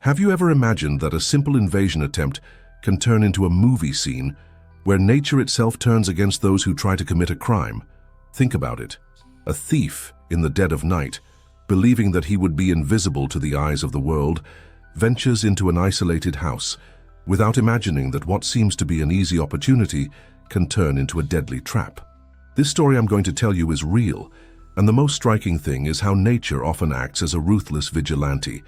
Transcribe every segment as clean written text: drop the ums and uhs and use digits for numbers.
Have you ever imagined that a simple invasion attempt can turn into a movie scene where nature itself turns against those who try to commit a crime? Think about it. A thief in the dead of night, believing that he would be invisible to the eyes of the world, ventures into an isolated house without imagining that what seems to be an easy opportunity can turn into a deadly trap. This story I'm going to tell you is real, and the most striking thing is how nature often acts as a ruthless vigilante,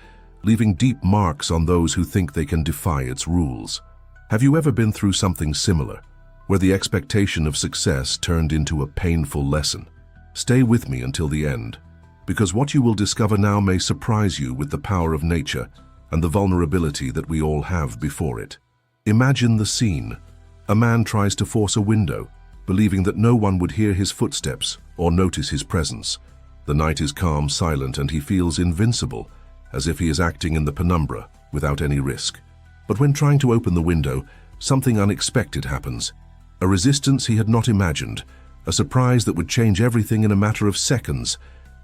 leaving deep marks on those who think they can defy its rules. Have you ever been through something similar, where the expectation of success turned into a painful lesson? Stay with me until the end, because what you will discover now may surprise you with the power of nature and the vulnerability that we all have before it. Imagine the scene. A man tries to force a window, believing that no one would hear his footsteps or notice his presence. The night is calm, silent, and he feels invincible, as if he is acting in the penumbra without any risk. But when trying to open the window, something unexpected happens. A resistance he had not imagined, a surprise that would change everything in a matter of seconds,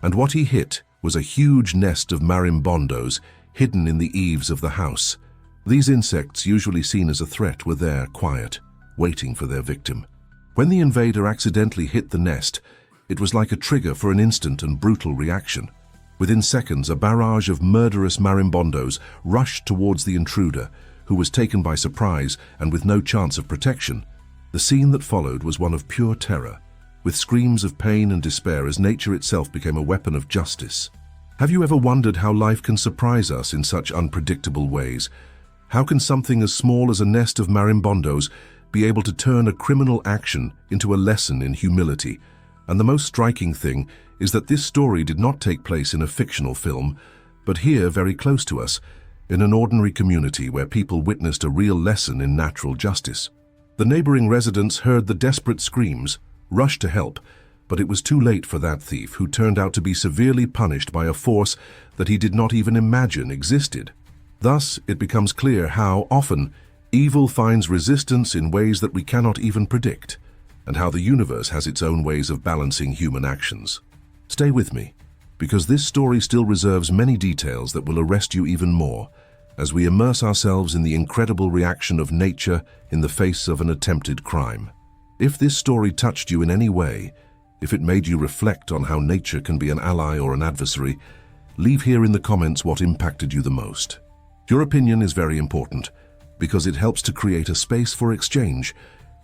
and what he hit was a huge nest of marimbondos hidden in the eaves of the house. These insects, usually seen as a threat, were there, quiet, waiting for their victim. When the invader accidentally hit the nest, it was like a trigger for an instant and brutal reaction. Within seconds, a barrage of murderous marimbondos rushed towards the intruder, who was taken by surprise and with no chance of protection. The scene that followed was one of pure terror, with screams of pain and despair as nature itself became a weapon of justice. Have you ever wondered how life can surprise us in such unpredictable ways? How can something as small as a nest of marimbondos be able to turn a criminal action into a lesson in humility? And the most striking thing is that this story did not take place in a fictional film, but here, very close to us, in an ordinary community where people witnessed a real lesson in natural justice. The neighboring residents heard the desperate screams, rushed to help, but it was too late for that thief, who turned out to be severely punished by a force that he did not even imagine existed. Thus, it becomes clear how often evil finds resistance in ways that we cannot even predict, and how the universe has its own ways of balancing human actions. Stay with me, because this story still reserves many details that will arrest you even more, as we immerse ourselves in the incredible reaction of nature in the face of an attempted crime. If this story touched you in any way, if it made you reflect on how nature can be an ally or an adversary, leave here in the comments what impacted you the most. Your opinion is very important, because it helps to create a space for exchange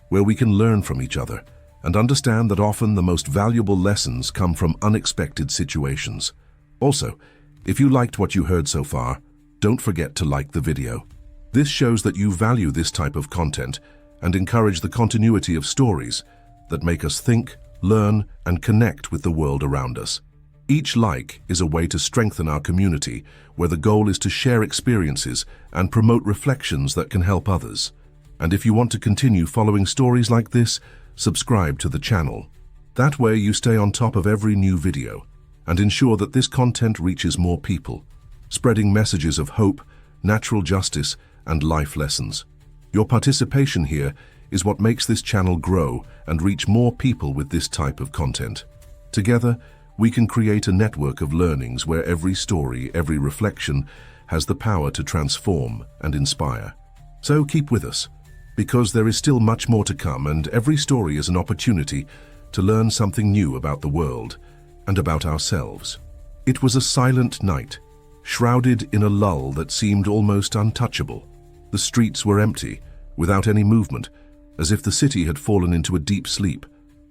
where we can learn from each other and understand that often the most valuable lessons come from unexpected situations. Also, if you liked what you heard so far, don't forget to like the video. This shows that you value this type of content and encourage the continuity of stories that make us think, learn, and connect with the world around us. Each like is a way to strengthen our community, where the goal is to share experiences and promote reflections that can help others. And if you want to continue following stories like this, subscribe to the channel. That way you stay on top of every new video and ensure that this content reaches more people, spreading messages of hope, natural justice, and life lessons. Your participation here is what makes this channel grow and reach more people with this type of content. Together, we can create a network of learnings where every story, every reflection has the power to transform and inspire. So keep with us, because there is still much more to come, and every story is an opportunity to learn something new about the world and about ourselves. It was a silent night, shrouded in a lull that seemed almost untouchable. The streets were empty, without any movement, as if the city had fallen into a deep sleep,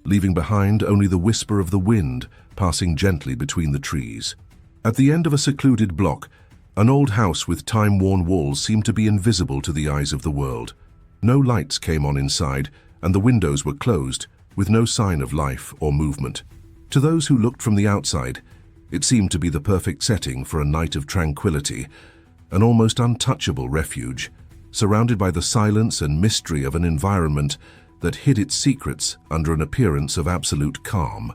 leaving behind only the whisper of the wind passing gently between the trees. At the end of a secluded block, an old house with time-worn walls seemed to be invisible to the eyes of the world. No lights came on inside, and the windows were closed, with no sign of life or movement. To those who looked from the outside, it seemed to be the perfect setting for a night of tranquility, an almost untouchable refuge, surrounded by the silence and mystery of an environment that hid its secrets under an appearance of absolute calm.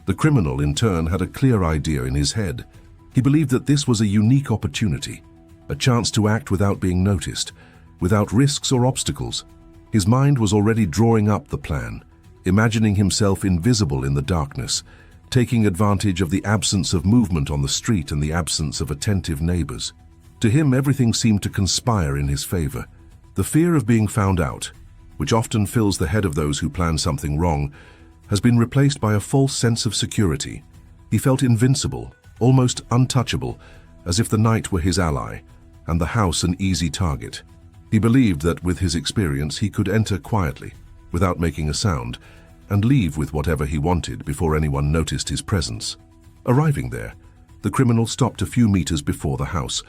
The criminal, in turn, had a clear idea in his head. He believed that this was a unique opportunity, a chance to act without being noticed, without risks or obstacles. His mind was already drawing up the plan, imagining himself invisible in the darkness, taking advantage of the absence of movement on the street and the absence of attentive neighbors. To him, everything seemed to conspire in his favor. The fear of being found out, which often fills the head of those who plan something wrong, has been replaced by a false sense of security. He felt invincible, almost untouchable, as if the night were his ally, and the house an easy target. He believed that with his experience he could enter quietly, without making a sound, and leave with whatever he wanted before anyone noticed his presence. Arriving there, the criminal stopped a few meters before the house,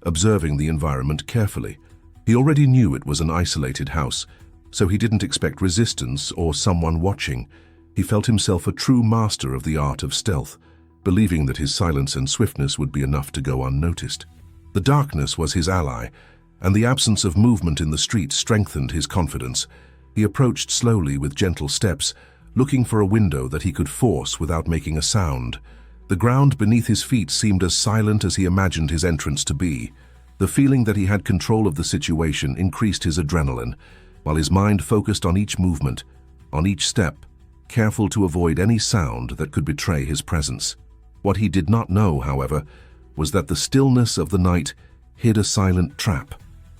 observing the environment carefully. He already knew it was an isolated house, so he didn't expect resistance or someone watching. He felt himself a true master of the art of stealth, believing that his silence and swiftness would be enough to go unnoticed. The darkness was his ally, and the absence of movement in the street strengthened his confidence. He approached slowly with gentle steps, looking for a window that he could force without making a sound. The ground beneath his feet seemed as silent as he imagined his entrance to be. The feeling that he had control of the situation increased his adrenaline, while his mind focused on each movement, on each step, careful to avoid any sound that could betray his presence. What he did not know, however, was that the stillness of the night hid a silent trap,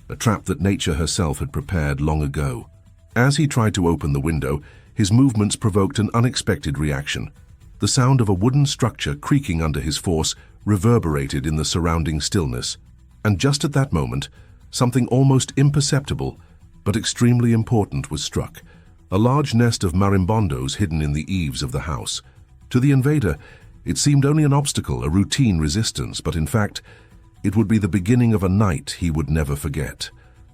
a trap that nature herself had prepared long ago. As he tried to open the window, his movements provoked an unexpected reaction. The sound of a wooden structure creaking under his force reverberated in the surrounding stillness, and just at that moment, something almost imperceptible but extremely important was struck. A large nest of marimbondos hidden in the eaves of the house. To the invader, it seemed only an obstacle, a routine resistance, but in fact, it would be the beginning of a night he would never forget.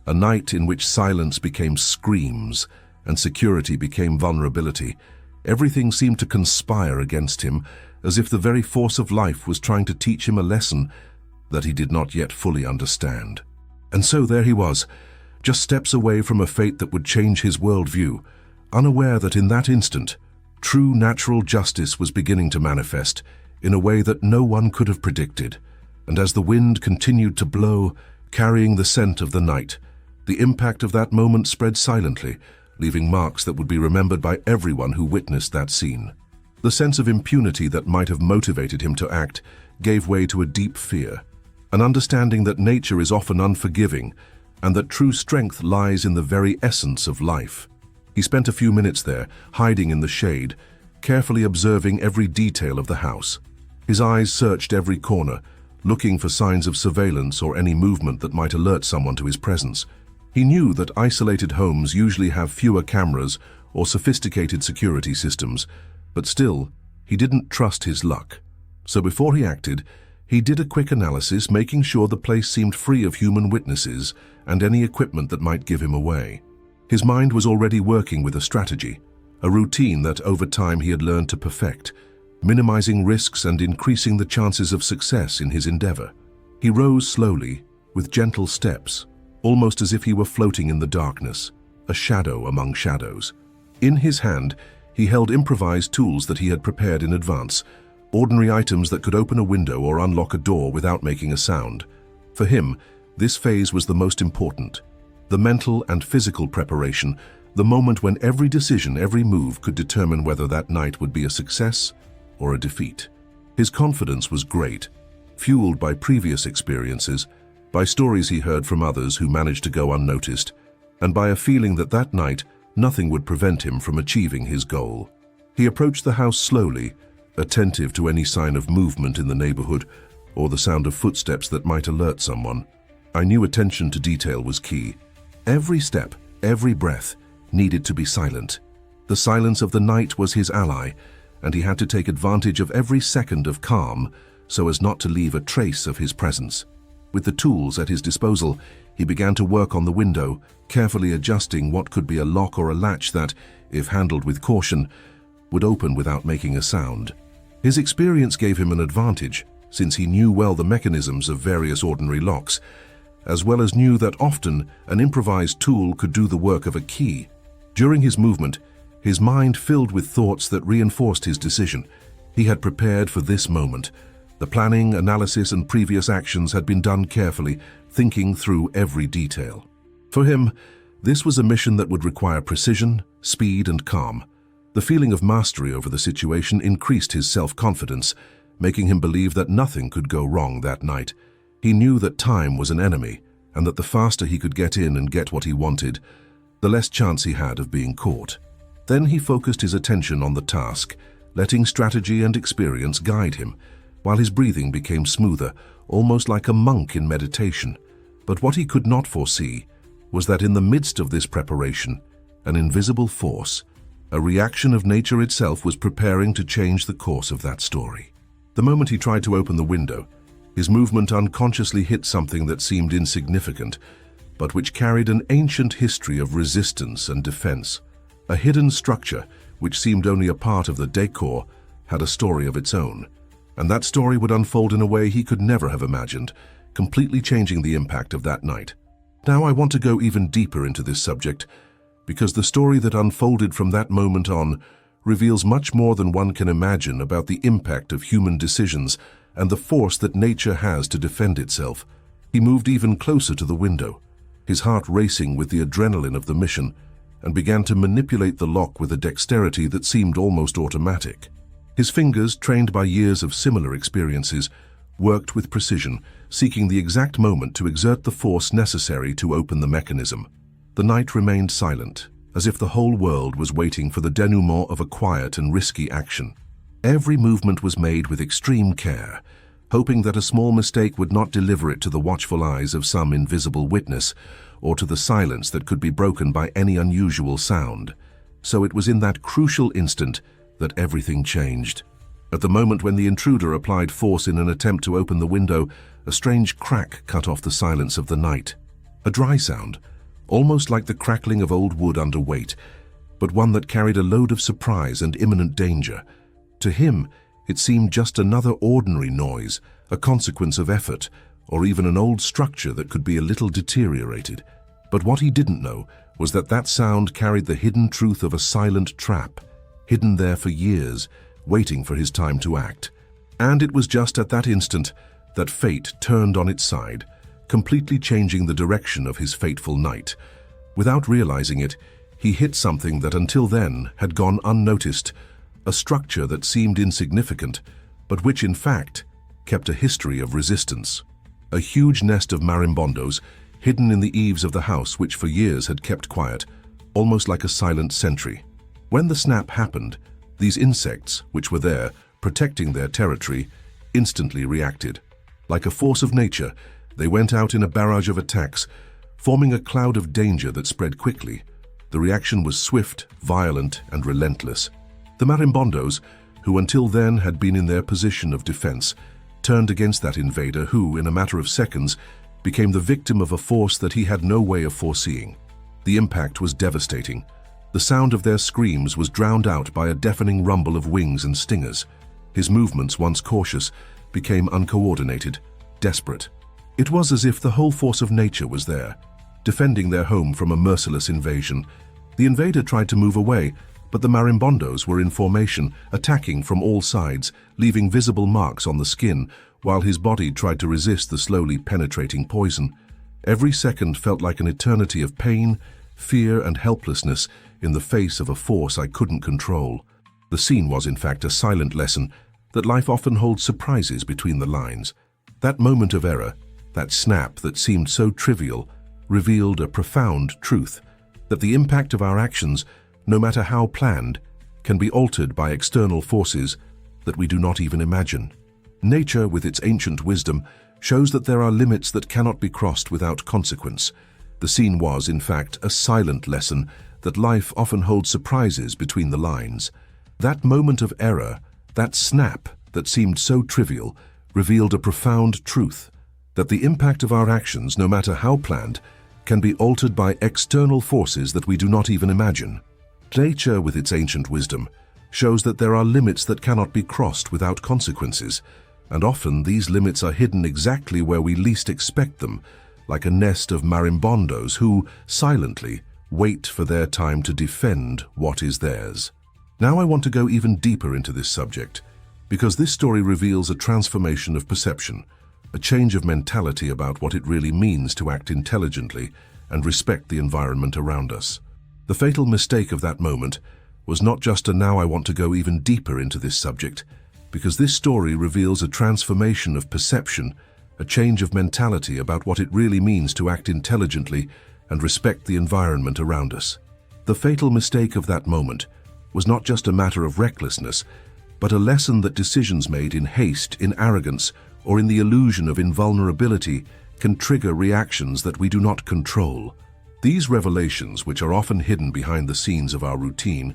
A night in which silence became screams and security became vulnerability. Everything seemed to conspire against him, as if the very force of life was trying to teach him a lesson that he did not yet fully understand. And so there he was, just steps away from a fate that would change his worldview, unaware that in that instant, true natural justice was beginning to manifest in a way that no one could have predicted. And as the wind continued to blow, carrying the scent of the night, the impact of that moment spread silently, leaving marks that would be remembered by everyone who witnessed that scene. The sense of impunity that might have motivated him to act gave way to a deep fear, an understanding that nature is often unforgiving and that true strength lies in the very essence of life. He spent a few minutes there, hiding in the shade, carefully observing every detail of the house. His eyes searched every corner, looking for signs of surveillance or any movement that might alert someone to his presence. He knew that isolated homes usually have fewer cameras or sophisticated security systems, but still, he didn't trust his luck. So before he acted, he did a quick analysis, making sure the place seemed free of human witnesses and any equipment that might give him away. His mind was already working with a strategy, a routine that over time he had learned to perfect, minimizing risks and increasing the chances of success in his endeavor. He rose slowly, with gentle steps, almost as if he were floating in the darkness, a shadow among shadows. In his hand, he held improvised tools that he had prepared in advance, ordinary items that could open a window or unlock a door without making a sound. For him, this phase was the most important. The mental and physical preparation, the moment when every decision, every move could determine whether that night would be a success or a defeat. His confidence was great, fueled by previous experiences, by stories he heard from others who managed to go unnoticed, and by a feeling that that night nothing would prevent him from achieving his goal. He approached the house slowly, attentive to any sign of movement in the neighborhood or the sound of footsteps that might alert someone. I knew attention to detail was key. Every step, every breath, needed to be silent. The silence of the night was his ally, and he had to take advantage of every second of calm so as not to leave a trace of his presence. With the tools at his disposal, he began to work on the window, carefully adjusting what could be a lock or a latch that, if handled with caution, would open without making a sound. His experience gave him an advantage, since he knew well the mechanisms of various ordinary locks, as well as knew that often an improvised tool could do the work of a key. During his movement, his mind filled with thoughts that reinforced his decision. He had prepared for this moment. The planning, analysis, and previous actions had been done carefully, thinking through every detail. For him, this was a mission that would require precision, speed, and calm. The feeling of mastery over the situation increased his self-confidence, making him believe that nothing could go wrong that night. He knew that time was an enemy, and that the faster he could get in and get what he wanted, the less chance he had of being caught. Then he focused his attention on the task, letting strategy and experience guide him, while his breathing became smoother, almost like a monk in meditation. But what he could not foresee was that in the midst of this preparation, an invisible force, a reaction of nature itself, was preparing to change the course of that story. The moment he tried to open the window, his movement unconsciously hit something that seemed insignificant, but which carried an ancient history of resistance and defense. A hidden structure, which seemed only a part of the decor, had a story of its own, and that story would unfold in a way he could never have imagined, completely changing the impact of that night. Now I want to go even deeper into this subject, because the story that unfolded from that moment on reveals much more than one can imagine about the impact of human decisions and the force that nature has to defend itself. He moved even closer to the window, his heart racing with the adrenaline of the mission, and began to manipulate the lock with a dexterity that seemed almost automatic. His fingers, trained by years of similar experiences, worked with precision, seeking the exact moment to exert the force necessary to open the mechanism. The night remained silent, as if the whole world was waiting for the denouement of a quiet and risky action. Every movement was made with extreme care, hoping that a small mistake would not deliver it to the watchful eyes of some invisible witness, or to the silence that could be broken by any unusual sound. So it was in that crucial instant that everything changed. At the moment when the intruder applied force in an attempt to open the window, a strange crack cut off the silence of the night. A dry sound, almost like the crackling of old wood under weight, but one that carried a load of surprise and imminent danger. To him, it seemed just another ordinary noise, a consequence of effort, or even an old structure that could be a little deteriorated. But what he didn't know was that that sound carried the hidden truth of a silent trap, hidden there for years, waiting for his time to act. And it was just at that instant that fate turned on its side, completely changing the direction of his fateful night. Without realizing it, he hit something that until then had gone unnoticed, a structure that seemed insignificant, but which in fact kept a history of resistance. A huge nest of marimbondos, hidden in the eaves of the house which for years had kept quiet, almost like a silent sentry. When the snap happened, these insects, which were there, protecting their territory, instantly reacted. Like a force of nature, they went out in a barrage of attacks, forming a cloud of danger that spread quickly. The reaction was swift, violent, and relentless. The marimbondos, who until then had been in their position of defense, turned against that invader who, in a matter of seconds, became the victim of a force that he had no way of foreseeing. The impact was devastating. The sound of their screams was drowned out by a deafening rumble of wings and stingers. His movements, once cautious, became uncoordinated, desperate. It was as if the whole force of nature was there, defending their home from a merciless invasion. The invader tried to move away, but the marimbondos were in formation, attacking from all sides, leaving visible marks on the skin, while his body tried to resist the slowly penetrating poison. Every second felt like an eternity of pain, fear, and helplessness in the face of a force I couldn't control. The scene was, in fact, a silent lesson that life often holds surprises between the lines. That moment of error, that snap that seemed so trivial, revealed a profound truth, that the impact of our actions, no matter how planned, can be altered by external forces that we do not even imagine. Nature, with its ancient wisdom, shows that there are limits that cannot be crossed without consequence. The scene was, in fact, a silent lesson that life often holds surprises between the lines. That moment of error, that snap that seemed so trivial, revealed a profound truth, that the impact of our actions, no matter how planned, can be altered by external forces that we do not even imagine. Nature, with its ancient wisdom, shows that there are limits that cannot be crossed without consequences, and often these limits are hidden exactly where we least expect them, like a nest of marimbondos who, silently, wait for their time to defend what is theirs. Now I want to go even deeper into this subject, because this story reveals a transformation of perception, a change of mentality about what it really means to act intelligently and respect the environment around us. The fatal mistake of that moment was not just a now I want to go even deeper into this subject, because this story reveals a transformation of perception a change of mentality about what it really means to act intelligently and respect the environment around us. The fatal mistake of that moment was not just a matter of recklessness, but a lesson that decisions made in haste, in arrogance, or in the illusion of invulnerability can trigger reactions that we do not control. These revelations, which are often hidden behind the scenes of our routine,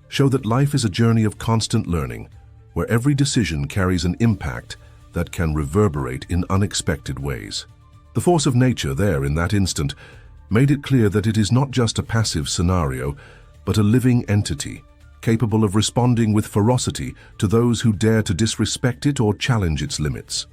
show that life is a journey of constant learning, where every decision carries an impact that can reverberate in unexpected ways. The force of nature there in that instant made it clear that it is not just a passive scenario, but a living entity, capable of responding with ferocity to those who dare to disrespect it or challenge its limits.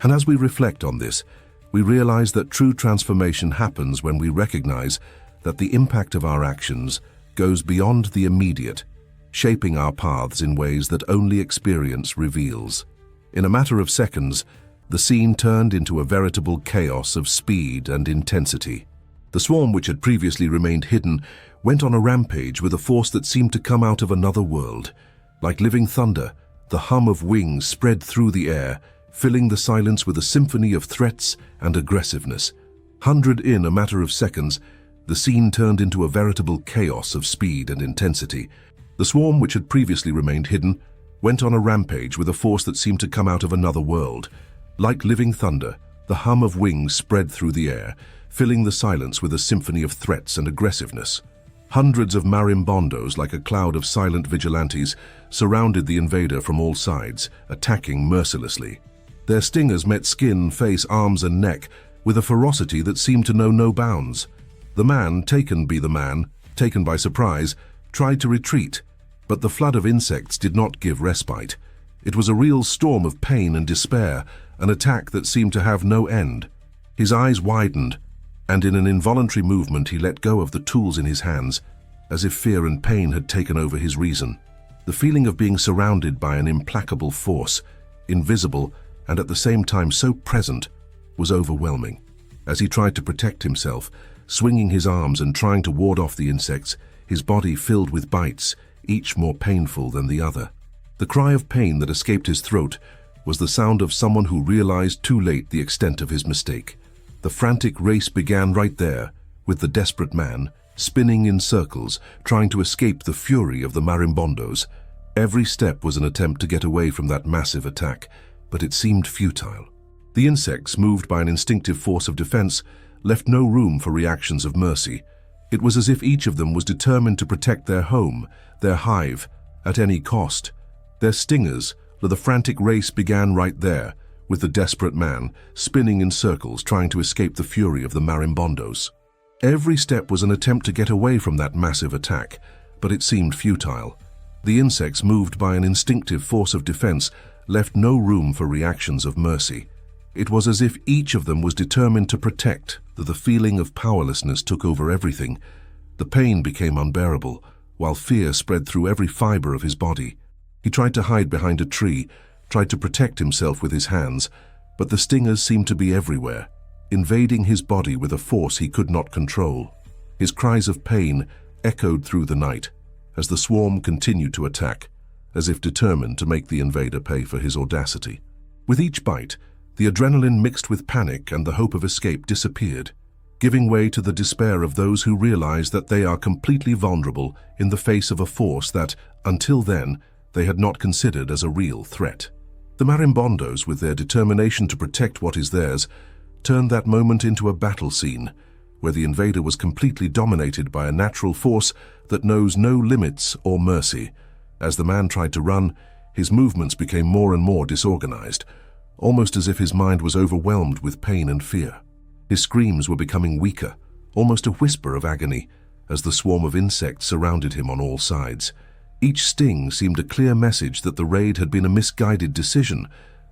And as we reflect on this, we realize that true transformation happens when we recognize that the impact of our actions goes beyond the immediate, shaping our paths in ways that only experience reveals. In a matter of seconds, the scene turned into a veritable chaos of speed and intensity. The swarm, which had previously remained hidden, went on a rampage with a force that seemed to come out of another world. Like living thunder, the hum of wings spread through the air, filling the silence with a symphony of threats and aggressiveness. In a matter of seconds, the scene turned into a veritable chaos of speed and intensity. The swarm, which had previously remained hidden, went on a rampage with a force that seemed to come out of another world. Like living thunder, the hum of wings spread through the air, filling the silence with a symphony of threats and aggressiveness. Hundreds of marimbondos, like a cloud of silent vigilantes, surrounded the invader from all sides, attacking mercilessly. Their stingers met skin, face, arms, and neck with a ferocity that seemed to know no bounds. The man, taken by surprise, tried to retreat, but the flood of insects did not give respite. It was a real storm of pain and despair, an attack that seemed to have no end. His eyes widened, and in an involuntary movement he let go of the tools in his hands, as if fear and pain had taken over his reason. The feeling of being surrounded by an implacable force, invisible and at the same time so present, was overwhelming. As he tried to protect himself, swinging his arms and trying to ward off the insects, his body filled with bites, each more painful than the other. The cry of pain that escaped his throat was the sound of someone who realized too late the extent of his mistake. The frantic race began right there, with the desperate man, spinning in circles, trying to escape the fury of the marimbondos. Every step was an attempt to get away from that massive attack, but it seemed futile. The insects, moved by an instinctive force of defense, left no room for reactions of mercy. It was as if each of them was determined to protect their home, their hive, at any cost. Their stingers, the frantic race began right there, with the desperate man, spinning in circles, trying to escape the fury of the marimbondos. Every step was an attempt to get away from that massive attack, but it seemed futile. The insects, moved by an instinctive force of defense, left no room for reactions of mercy. It was as if each of them was determined to protect, that the feeling of powerlessness took over everything. The pain became unbearable, while fear spread through every fiber of his body. He tried to hide behind a tree, tried to protect himself with his hands, but the stingers seemed to be everywhere, invading his body with a force he could not control. His cries of pain echoed through the night as the swarm continued to attack, as if determined to make the invader pay for his audacity. With each bite, the adrenaline mixed with panic and the hope of escape disappeared, giving way to the despair of those who realize that they are completely vulnerable in the face of a force that, until then, they had not considered as a real threat. The marimbondos, with their determination to protect what is theirs, turned that moment into a battle scene, where the invader was completely dominated by a natural force that knows no limits or mercy. As the man tried to run, his movements became more and more disorganized, almost as if his mind was overwhelmed with pain and fear. His screams were becoming weaker, almost a whisper of agony, as the swarm of insects surrounded him on all sides. Each sting seemed a clear message that the raid had been a misguided decision,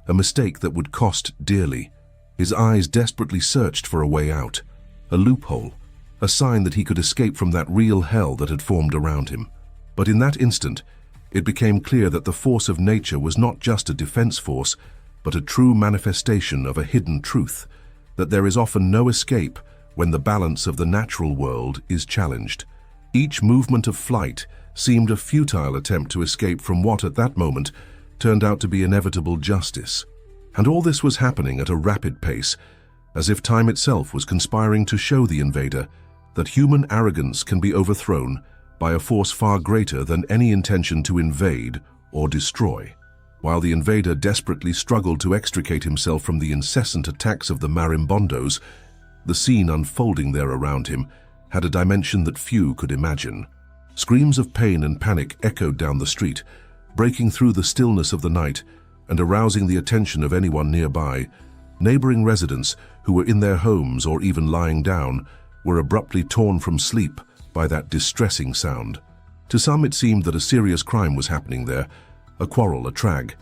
a mistake that would cost dearly. His eyes desperately searched for a way out, a loophole, a sign that he could escape from that real hell that had formed around him. But in that instant, it became clear that the force of nature was not just a defense force, but a true manifestation of a hidden truth, that there is often no escape when the balance of the natural world is challenged. Each movement of flight seemed a futile attempt to escape from what at that moment turned out to be inevitable justice. And all this was happening at a rapid pace, as if time itself was conspiring to show the invader that human arrogance can be overthrown by a force far greater than any intention to invade or destroy. While the invader desperately struggled to extricate himself from the incessant attacks of the marimbondos, the scene unfolding there around him had a dimension that few could imagine. Screams of pain and panic echoed down the street, breaking through the stillness of the night and arousing the attention of anyone nearby. Neighboring residents who were in their homes or even lying down were abruptly torn from sleep by that distressing sound. To some it seemed that a serious crime was happening there, a quarrel, a trag.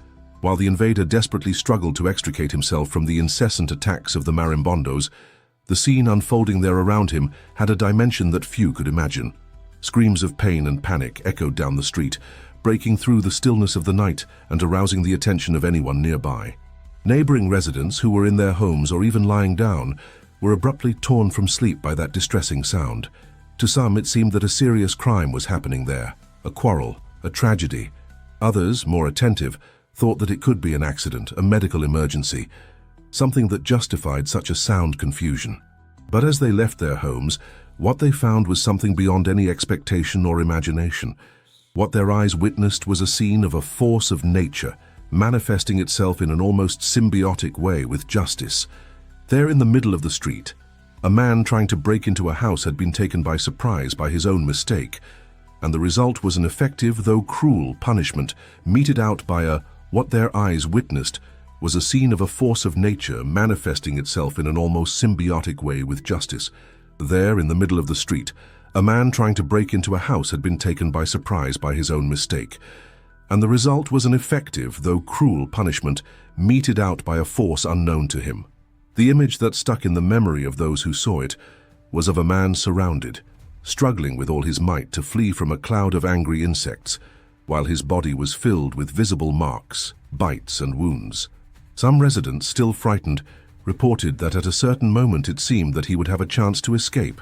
While the invader desperately struggled to extricate himself from the incessant attacks of the marimbondos, the scene unfolding there around him had a dimension that few could imagine. Screams of pain and panic echoed down the street, breaking through the stillness of the night and arousing the attention of anyone nearby. Neighboring residents who were in their homes or even lying down were abruptly torn from sleep by that distressing sound. To some it seemed that a serious crime was happening there, a quarrel, a tragedy. Others, more attentive, thought that it could be an accident, a medical emergency, something that justified such a sound confusion. But as they left their homes, what they found was something beyond any expectation or imagination. What their eyes witnessed was a scene of a force of nature, manifesting itself in an almost symbiotic way with justice. There in the middle of the street, a man trying to break into a house had been taken by surprise by his own mistake, and the result was an effective though cruel punishment meted out by what their eyes witnessed was a scene of a force of nature manifesting itself in an almost symbiotic way with justice. There in the middle of the street, a man trying to break into a house had been taken by surprise by his own mistake, and the result was an effective though cruel punishment meted out by a force unknown to him. The image that stuck in the memory of those who saw it was of a man surrounded, struggling with all his might to flee from a cloud of angry insects, while his body was filled with visible marks, bites and wounds. Some residents, still frightened, reported that at a certain moment it seemed that he would have a chance to escape,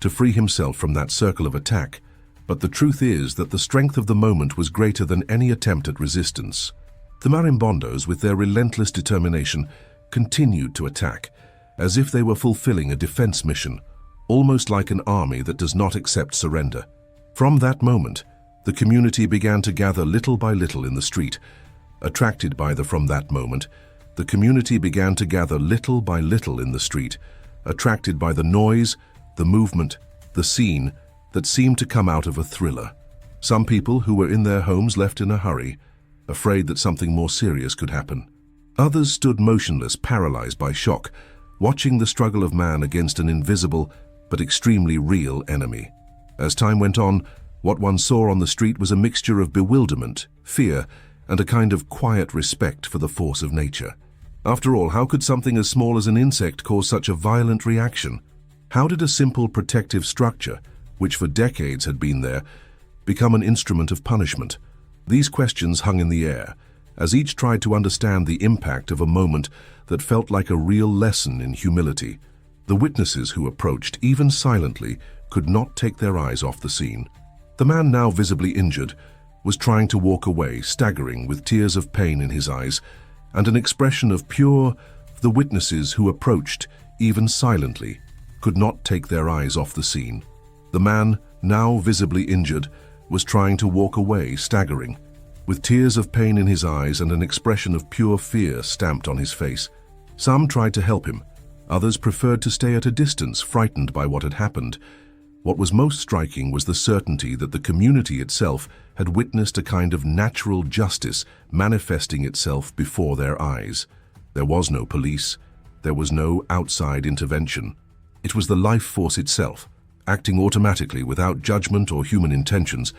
to free himself from that circle of attack, but the truth is that the strength of the moment was greater than any attempt at resistance. The marimbondos, with their relentless determination, continued to attack, as if they were fulfilling a defense mission, almost like an army that does not accept surrender. From that moment, the community began to gather little by little in the street. Attracted by from that moment, the community began to gather little by little in the street, attracted by the noise, the movement, the scene that seemed to come out of a thriller. Some people who were in their homes left in a hurry, afraid that something more serious could happen. Others stood motionless, paralyzed by shock, watching the struggle of man against an invisible but extremely real enemy. As time went on, what one saw on the street was a mixture of bewilderment, fear, and a kind of quiet respect for the force of nature. After all, how could something as small as an insect cause such a violent reaction? How did a simple protective structure, which for decades had been there, become an instrument of punishment? These questions hung in the air, as each tried to understand the impact of a moment that felt like a real lesson in humility. The witnesses who approached, even silently, could not take their eyes off the scene. The man, now visibly injured, was trying to walk away, staggering with tears of pain in his eyes and an expression of pure. The witnesses who approached, even silently, could not take their eyes off the scene. The man, now visibly injured, was trying to walk away, staggering, with tears of pain in his eyes and an expression of pure fear stamped on his face. Some tried to help him. Others preferred to stay at a distance, frightened by what had happened. What was most striking was the certainty that the community itself had witnessed a kind of natural justice manifesting itself before their eyes. There was no police. There was no outside intervention. It was the life force itself, acting automatically without judgment or human intentions,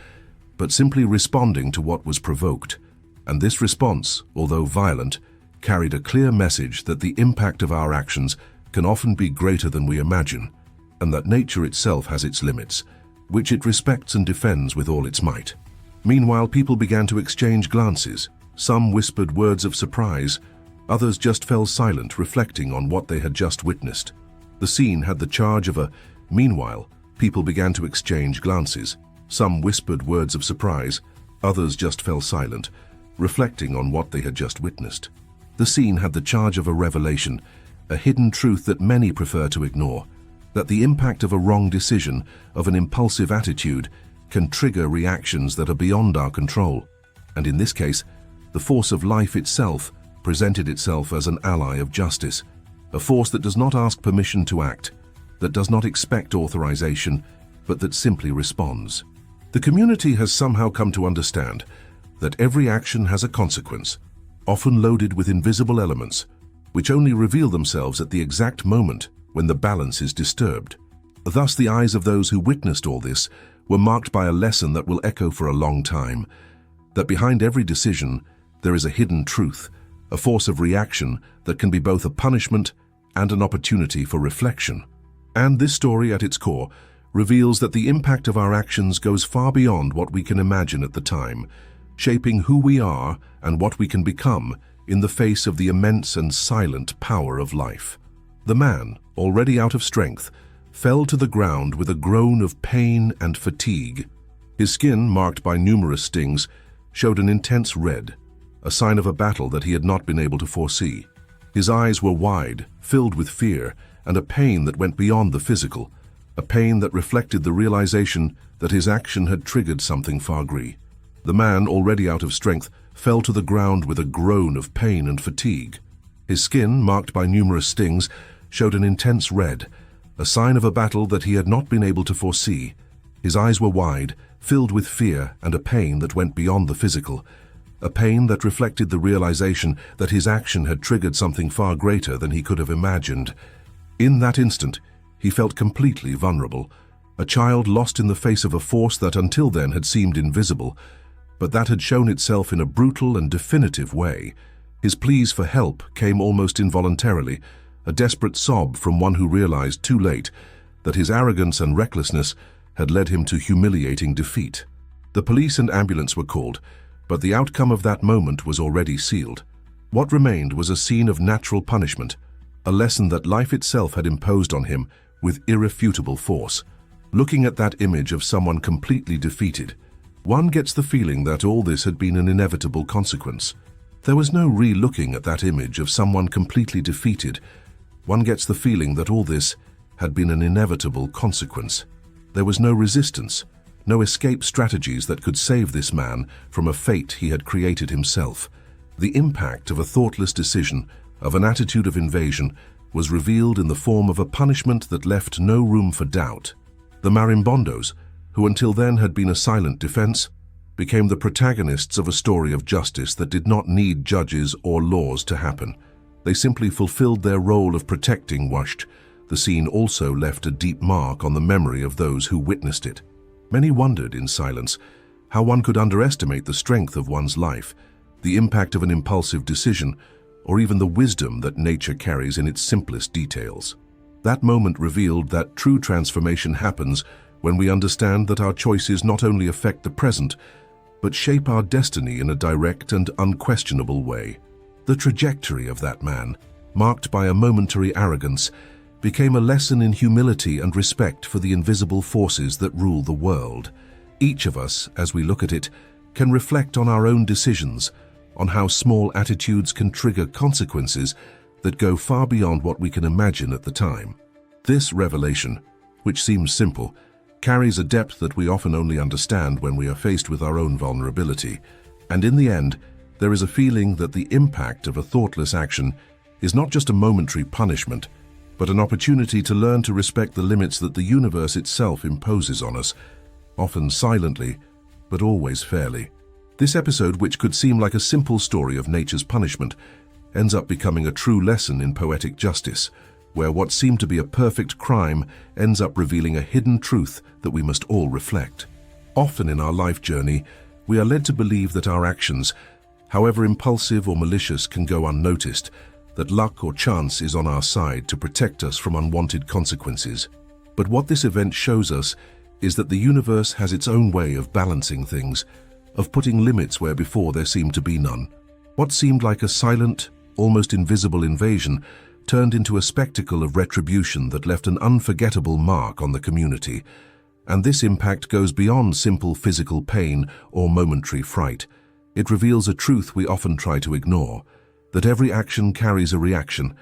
but simply responding to what was provoked. And this response, although violent, carried a clear message that the impact of our actions can often be greater than we imagine, and that nature itself has its limits, which it respects and defends with all its might. Meanwhile, people began to exchange glances. Some whispered words of surprise. Others just fell silent, reflecting on what they had just witnessed. The scene had the charge of Meanwhile, people began to exchange glances. Some whispered words of surprise. Others just fell silent, reflecting on what they had just witnessed. The scene had the charge of a revelation, a hidden truth that many prefer to ignore, that the impact of a wrong decision, of an impulsive attitude, can trigger reactions that are beyond our control. And in this case, the force of life itself presented itself as an ally of justice, a force that does not ask permission to act, that does not expect authorization, but that simply responds. The community has somehow come to understand that every action has a consequence, often loaded with invisible elements, which only reveal themselves at the exact moment when the balance is disturbed. Thus, the eyes of those who witnessed all this were marked by a lesson that will echo for a long time, that behind every decision there is a hidden truth, a force of reaction that can be both a punishment and an opportunity for reflection. And this story at its core reveals that the impact of our actions goes far beyond what we can imagine at the time, shaping who we are and what we can become in the face of the immense and silent power of life. The man, already out of strength, fell to the ground with a groan of pain and fatigue. His skin, marked by numerous stings, showed an intense red, a sign of a battle that he had not been able to foresee. His eyes were wide, filled with fear, and a pain that went beyond the physical, a pain that reflected the realization that his action had triggered something far greater. The man, already out of strength, fell to the ground with a groan of pain and fatigue. His skin, marked by numerous stings, showed an intense red, a sign of a battle that he had not been able to foresee. His eyes were wide, filled with fear and a pain that went beyond the physical, a pain that reflected the realization that his action had triggered something far greater than he could have imagined. In that instant, he felt completely vulnerable, a child lost in the face of a force that until then had seemed invisible, but that had shown itself in a brutal and definitive way. His pleas for help came almost involuntarily, a desperate sob from one who realized too late that his arrogance and recklessness had led him to humiliating defeat. The police and ambulance were called, but the outcome of that moment was already sealed. What remained was a scene of natural punishment, a lesson that life itself had imposed on him with irrefutable force. Looking at that image of someone completely defeated, one gets the feeling that all this had been an inevitable consequence. There was no re-looking at that image of someone completely defeated. One gets the feeling that all this had been an inevitable consequence. There was no resistance, no escape strategies that could save this man from a fate he had created himself. The impact of a thoughtless decision, of an attitude of invasion, was revealed in the form of a punishment that left no room for doubt. The marimbondos, who until then had been a silent defense, became the protagonists of a story of justice that did not need judges or laws to happen. They simply fulfilled their role of protecting Washt. The scene also left a deep mark on the memory of those who witnessed it. Many wondered in silence how one could underestimate the strength of one's life, the impact of an impulsive decision, or even the wisdom that nature carries in its simplest details. That moment revealed that true transformation happens when we understand that our choices not only affect the present, but shape our destiny in a direct and unquestionable way. The trajectory of that man, marked by a momentary arrogance, became a lesson in humility and respect for the invisible forces that rule the world. Each of us, as we look at it, can reflect on our own decisions, on how small attitudes can trigger consequences that go far beyond what we can imagine at the time. This revelation, which seems simple, carries a depth that we often only understand when we are faced with our own vulnerability. And in the end, there is a feeling that the impact of a thoughtless action is not just a momentary punishment, but an opportunity to learn to respect the limits that the universe itself imposes on us, often silently, but always fairly. This episode, which could seem like a simple story of nature's punishment, ends up becoming a true lesson in poetic justice, where what seemed to be a perfect crime ends up revealing a hidden truth that we must all reflect. Often in our life journey, we are led to believe that our actions, however impulsive or malicious, can go unnoticed, that luck or chance is on our side to protect us from unwanted consequences. But what this event shows us is that the universe has its own way of balancing things, of putting limits where before there seemed to be none. What seemed like a silent, almost invisible invasion turned into a spectacle of retribution that left an unforgettable mark on the community. And this impact goes beyond simple physical pain or momentary fright. It reveals a truth we often try to ignore, that every action carries a reaction,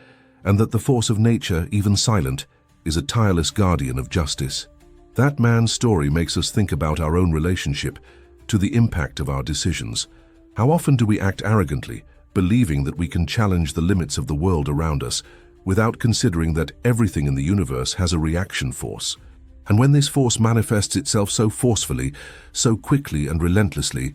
and that the force of nature, even silent, is a tireless guardian of justice. That man's story makes us think about our own relationship to the impact of our decisions. How often do we act arrogantly, believing that we can challenge the limits of the world around us, without considering that everything in the universe has a reaction force? And when this force manifests itself so forcefully, so quickly and relentlessly,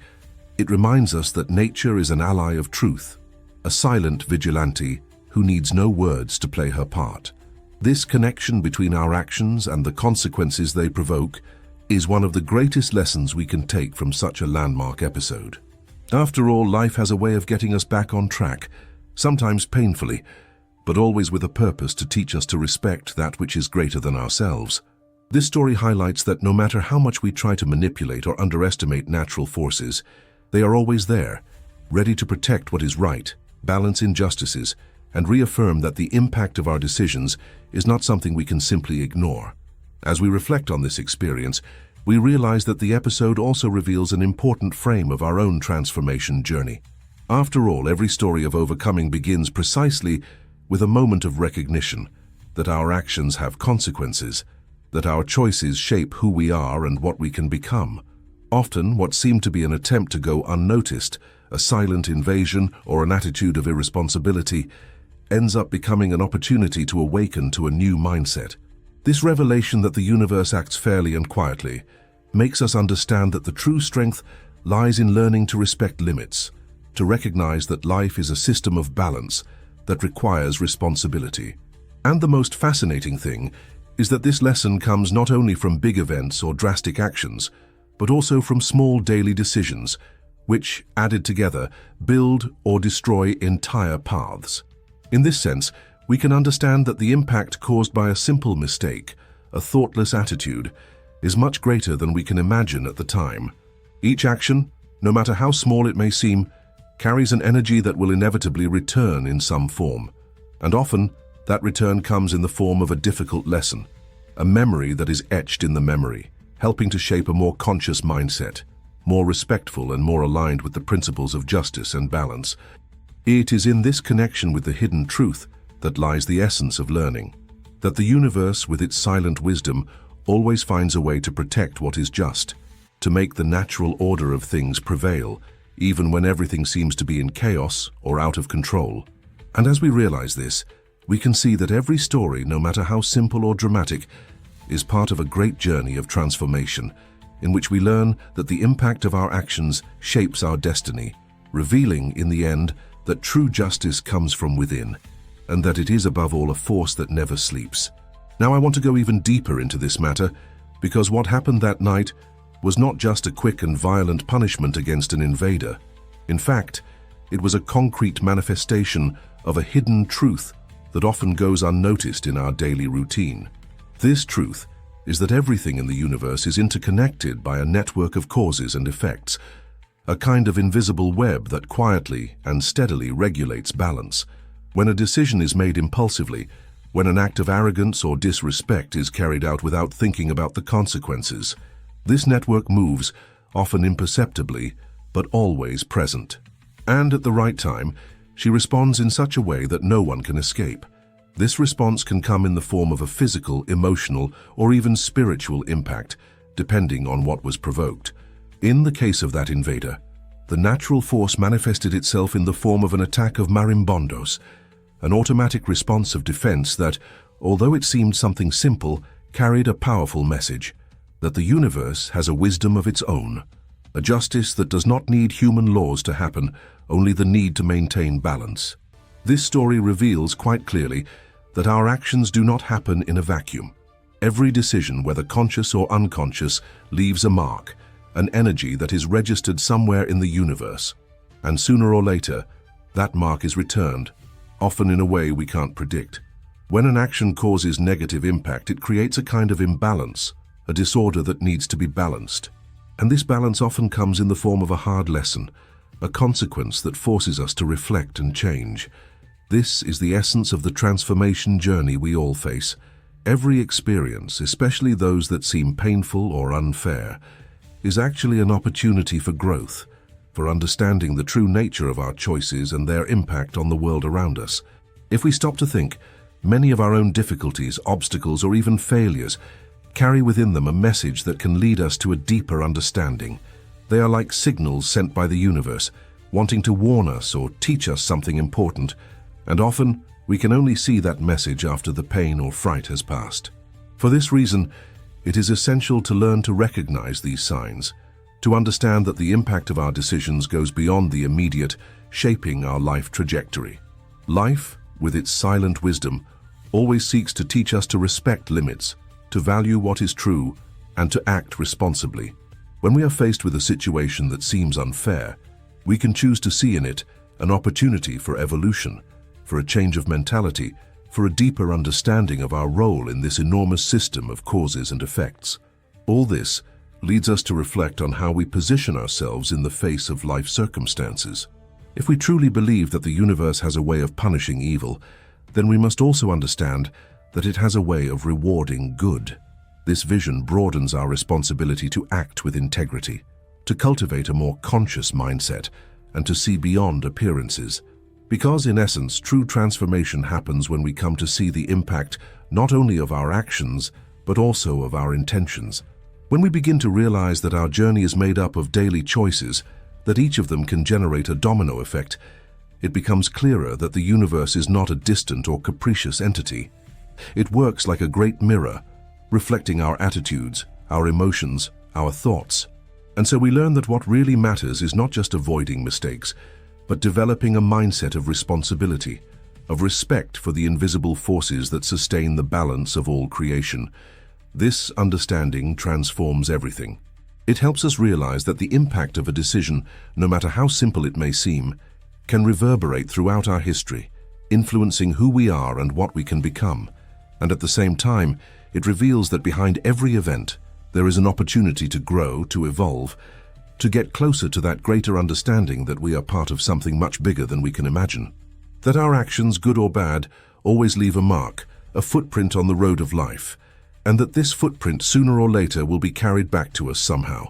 it reminds us that nature is an ally of truth, a silent vigilante who needs no words to play her part. This connection between our actions and the consequences they provoke is one of the greatest lessons we can take from such a landmark episode. After all, life has a way of getting us back on track, sometimes painfully, but always with a purpose to teach us to respect that which is greater than ourselves. This story highlights that no matter how much we try to manipulate or underestimate natural forces, they are always there, ready to protect what is right, balance injustices, and reaffirm that the impact of our decisions is not something we can simply ignore. As we reflect on this experience, we realize that the episode also reveals an important frame of our own transformation journey. After all, every story of overcoming begins precisely with a moment of recognition that our actions have consequences, that our choices shape who we are and what we can become. Often, what seemed to be an attempt to go unnoticed, a silent invasion or an attitude of irresponsibility, ends up becoming an opportunity to awaken to a new mindset. This revelation that the universe acts fairly and quietly makes us understand that the true strength lies in learning to respect limits, to recognize that life is a system of balance that requires responsibility. And the most fascinating thing is that this lesson comes not only from big events or drastic actions, but also from small daily decisions, which, added together, build or destroy entire paths. In this sense, we can understand that the impact caused by a simple mistake, a thoughtless attitude, is much greater than we can imagine at the time. Each action, no matter how small it may seem, carries an energy that will inevitably return in some form. And often, that return comes in the form of a difficult lesson, a memory that is etched in the memory, helping to shape a more conscious mindset, more respectful and more aligned with the principles of justice and balance. It is in this connection with the hidden truth that lies the essence of learning, that the universe, with its silent wisdom, always finds a way to protect what is just, to make the natural order of things prevail, even when everything seems to be in chaos or out of control. And as we realize this, we can see that every story, no matter how simple or dramatic, is part of a great journey of transformation, in which we learn that the impact of our actions shapes our destiny, revealing, in the end, that true justice comes from within, and that it is above all a force that never sleeps. Now I want to go even deeper into this matter, because what happened that night was not just a quick and violent punishment against an invader. In fact, it was a concrete manifestation of a hidden truth that often goes unnoticed in our daily routine. This truth is that everything in the universe is interconnected by a network of causes and effects, a kind of invisible web that quietly and steadily regulates balance. When a decision is made impulsively, when an act of arrogance or disrespect is carried out without thinking about the consequences, this network moves, often imperceptibly, but always present. And at the right time, she responds in such a way that no one can escape. This response can come in the form of a physical, emotional, or even spiritual impact, depending on what was provoked. In the case of that invader, the natural force manifested itself in the form of an attack of marimbondos, an automatic response of defense that, although it seemed something simple, carried a powerful message, that the universe has a wisdom of its own, a justice that does not need human laws to happen, only the need to maintain balance. This story reveals quite clearly that our actions do not happen in a vacuum. Every decision, whether conscious or unconscious, leaves a mark, an energy that is registered somewhere in the universe. And sooner or later, that mark is returned, often in a way we can't predict. When an action causes negative impact, it creates a kind of imbalance, a disorder that needs to be balanced. And this balance often comes in the form of a hard lesson, a consequence that forces us to reflect and change. This is the essence of the transformation journey we all face. Every experience, especially those that seem painful or unfair, is actually an opportunity for growth, for understanding the true nature of our choices and their impact on the world around us. If we stop to think, many of our own difficulties, obstacles, or even failures carry within them a message that can lead us to a deeper understanding. They are like signals sent by the universe, wanting to warn us or teach us something important, and often we can only see that message after the pain or fright has passed. For this reason, it is essential to learn to recognize these signs, to understand that the impact of our decisions goes beyond the immediate, shaping our life trajectory. Life, with its silent wisdom, always seeks to teach us to respect limits, to value what is true, and to act responsibly. When we are faced with a situation that seems unfair, we can choose to see in it an opportunity for evolution, for a change of mentality, for a deeper understanding of our role in this enormous system of causes and effects. All this leads us to reflect on how we position ourselves in the face of life circumstances. If we truly believe that the universe has a way of punishing evil, then we must also understand that it has a way of rewarding good. This vision broadens our responsibility to act with integrity, to cultivate a more conscious mindset, and to see beyond appearances. Because in essence, true transformation happens when we come to see the impact not only of our actions, but also of our intentions. When we begin to realize that our journey is made up of daily choices, that each of them can generate a domino effect, it becomes clearer that the universe is not a distant or capricious entity. It works like a great mirror, reflecting our attitudes, our emotions, our thoughts. And so we learn that what really matters is not just avoiding mistakes, but developing a mindset of responsibility, of respect for the invisible forces that sustain the balance of all creation. This understanding transforms everything. It helps us realize that the impact of a decision, no matter how simple it may seem, can reverberate throughout our history, influencing who we are and what we can become. And at the same time, it reveals that behind every event, there is an opportunity to grow, to evolve, to get closer to that greater understanding that we are part of something much bigger than we can imagine. That our actions, good or bad, always leave a mark, a footprint on the road of life, and that this footprint sooner or later will be carried back to us somehow.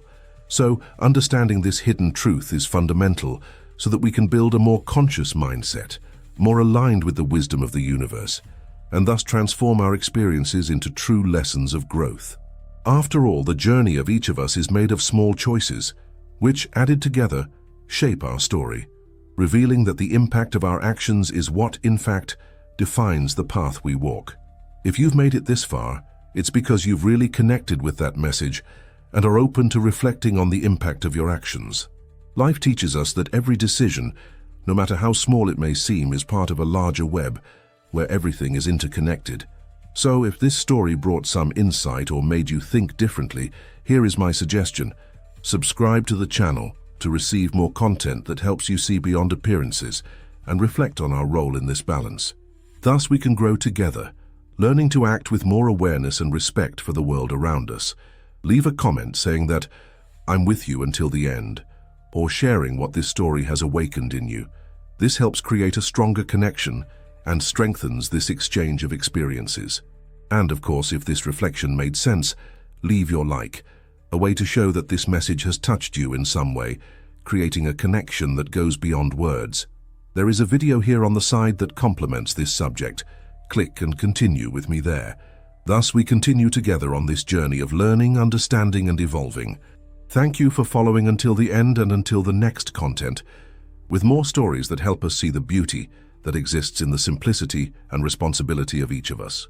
So, understanding this hidden truth is fundamental so that we can build a more conscious mindset, more aligned with the wisdom of the universe, and thus transform our experiences into true lessons of growth. After all, the journey of each of us is made of small choices, which, added together, shape our story, revealing that the impact of our actions is what, in fact, defines the path we walk. If you've made it this far, it's because you've really connected with that message and are open to reflecting on the impact of your actions. Life teaches us that every decision, no matter how small it may seem, is part of a larger web, where everything is interconnected. So if this story brought some insight or made you think differently, here is my suggestion. Subscribe to the channel to receive more content that helps you see beyond appearances and reflect on our role in this balance. Thus we can grow together, learning to act with more awareness and respect for the world around us. Leave a comment saying that I'm with you until the end, or sharing what this story has awakened in you. This helps create a stronger connection and strengthens this exchange of experiences. And of course, if this reflection made sense, leave your like, a way to show that this message has touched you in some way, creating a connection that goes beyond words. There is a video here on the side that complements this subject. Click and continue with me there. Thus we continue together on this journey of learning, understanding, and evolving. Thank you for following until the end and until the next content, with more stories that help us see the beauty that exists in the simplicity and responsibility of each of us.